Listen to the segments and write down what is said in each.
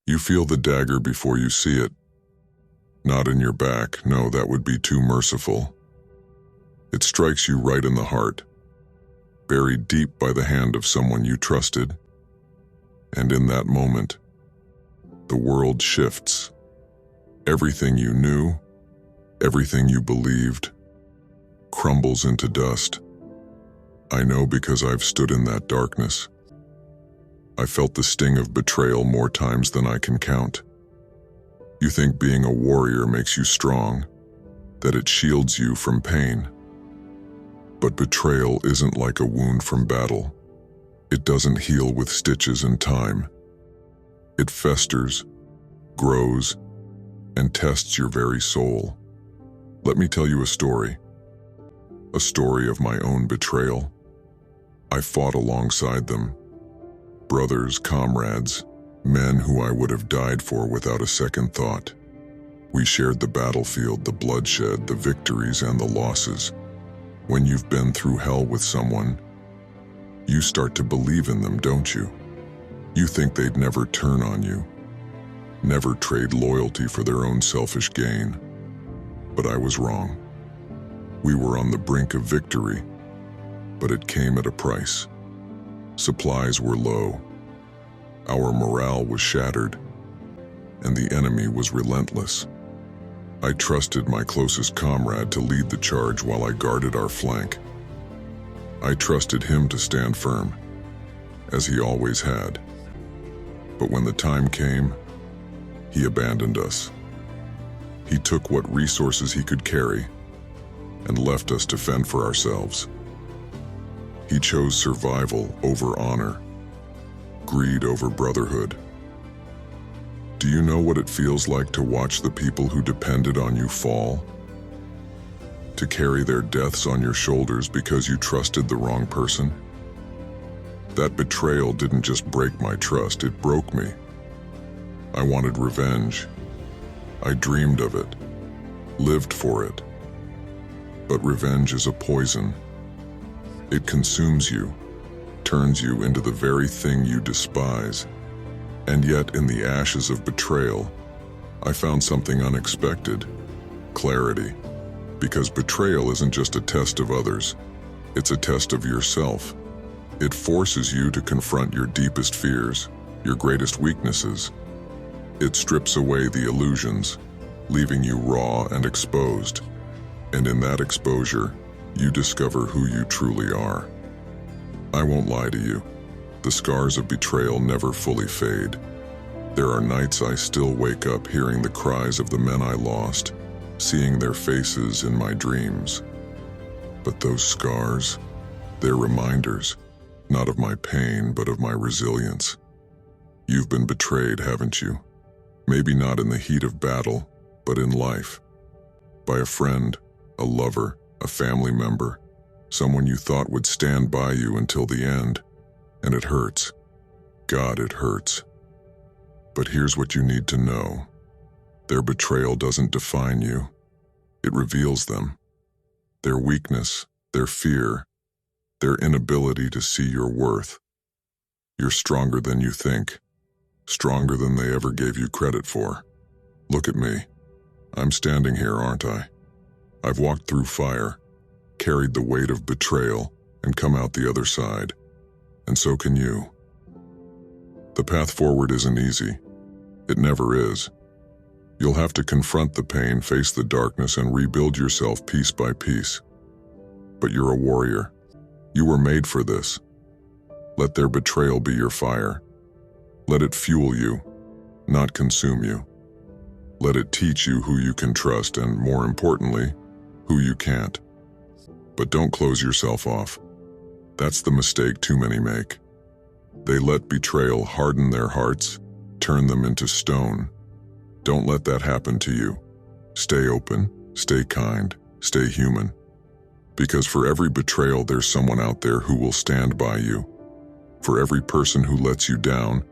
You feel the dagger before you see it. Not in your back, no, that would be too merciful. It strikes you right in the heart, buried deep by the hand of someone you trusted. And in that moment, the world shifts. Everything you knew, everything you believed, crumbles into dust. I know because I've stood in that darkness. I felt the sting of betrayal more times than I can count. You think being a warrior makes you strong, that it shields you from pain. But betrayal isn't like a wound from battle. It doesn't heal with stitches and time. It festers, grows, and tests your very soul. Let me tell you a story of my own betrayal. I fought alongside them, brothers, comrades, men who I would have died for without a second thought. We shared the battlefield, the bloodshed, the victories, and the losses. When you've been through hell with someone, you start to believe in them, don't you? You think they'd never turn on you, never trade loyalty for their own selfish gain. But I was wrong. We were on the brink of victory, but it came at a price. Supplies were low, our morale was shattered, and the enemy was relentless. I trusted my closest comrade to lead the charge while I guarded our flank. I trusted him to stand firm, as he always had. But when the time came, he abandoned us. He took what resources he could carry and left us to fend for ourselves. He chose survival over honor, greed over brotherhood. Do you know what it feels like to watch the people who depended on you fall? To carry their deaths on your shoulders because you trusted the wrong person? That betrayal didn't just break my trust, it broke me. I wanted revenge. I dreamed of it, lived for it. But revenge is a poison. It consumes you, turns you into the very thing you despise. And yet, in the ashes of betrayal, I found something unexpected: clarity. Because betrayal isn't just a test of others, it's a test of yourself. It forces you to confront your deepest fears, your greatest weaknesses. It strips away the illusions, leaving you raw and exposed. And in that exposure, you discover who you truly are. I won't lie to you. The scars of betrayal never fully fade. There are nights I still wake up hearing the cries of the men I lost, seeing their faces in my dreams. But those scars, they're reminders, not of my pain, but of my resilience. You've been betrayed, haven't you? Maybe not in the heat of battle, but in life. By a friend, a lover, a family member, someone you thought would stand by you until the end. And it hurts. God, it hurts. But here's what you need to know. Their betrayal doesn't define you. It reveals them. Their weakness, their fear, their inability to see your worth. You're stronger than you think. Stronger than they ever gave you credit for. Look at me. I'm standing here, aren't I? I've walked through fire, carried the weight of betrayal, and come out the other side. And so can you. The path forward isn't easy. It never is. You'll have to confront the pain, face the darkness, and rebuild yourself piece by piece. But you're a warrior. You were made for this. Let their betrayal be your fire. Let it fuel you, not consume you. Let it teach you who you can trust and, more importantly, who you can't. But don't close yourself off. That's the mistake too many make. They let betrayal harden their hearts, turn them into stone. Don't let that happen to you. Stay open, stay kind, stay human. Because for every betrayal, there's someone out there who will stand by you. For every person who lets you down,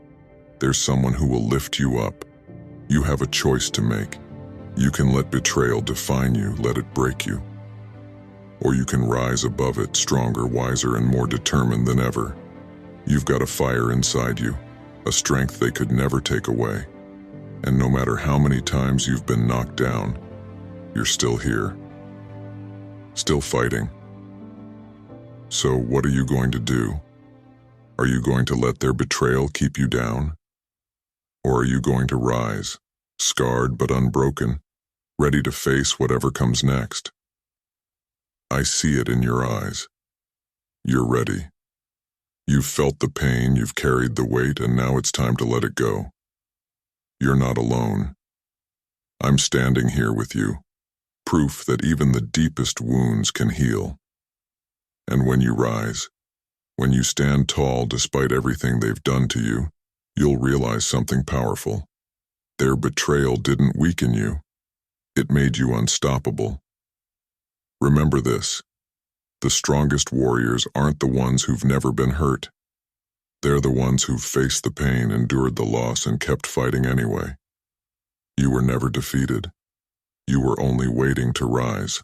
there's someone who will lift you up. You have a choice to make. You can let betrayal define you, let it break you. Or you can rise above it, stronger, wiser, and more determined than ever. You've got a fire inside you, a strength they could never take away. And no matter how many times you've been knocked down, you're still here, still fighting. So what are you going to do? Are you going to let their betrayal keep you down? Or are you going to rise, scarred but unbroken, ready to face whatever comes next? I see it in your eyes. You're ready. You've felt the pain, you've carried the weight, and now it's time to let it go. You're not alone. I'm standing here with you, proof that even the deepest wounds can heal. And when you rise, when you stand tall despite everything they've done to you, you'll realize something powerful. Their betrayal didn't weaken you. It made you unstoppable. Remember this. The strongest warriors aren't the ones who've never been hurt. They're the ones who've faced the pain, endured the loss, and kept fighting anyway. You were never defeated. You were only waiting to rise.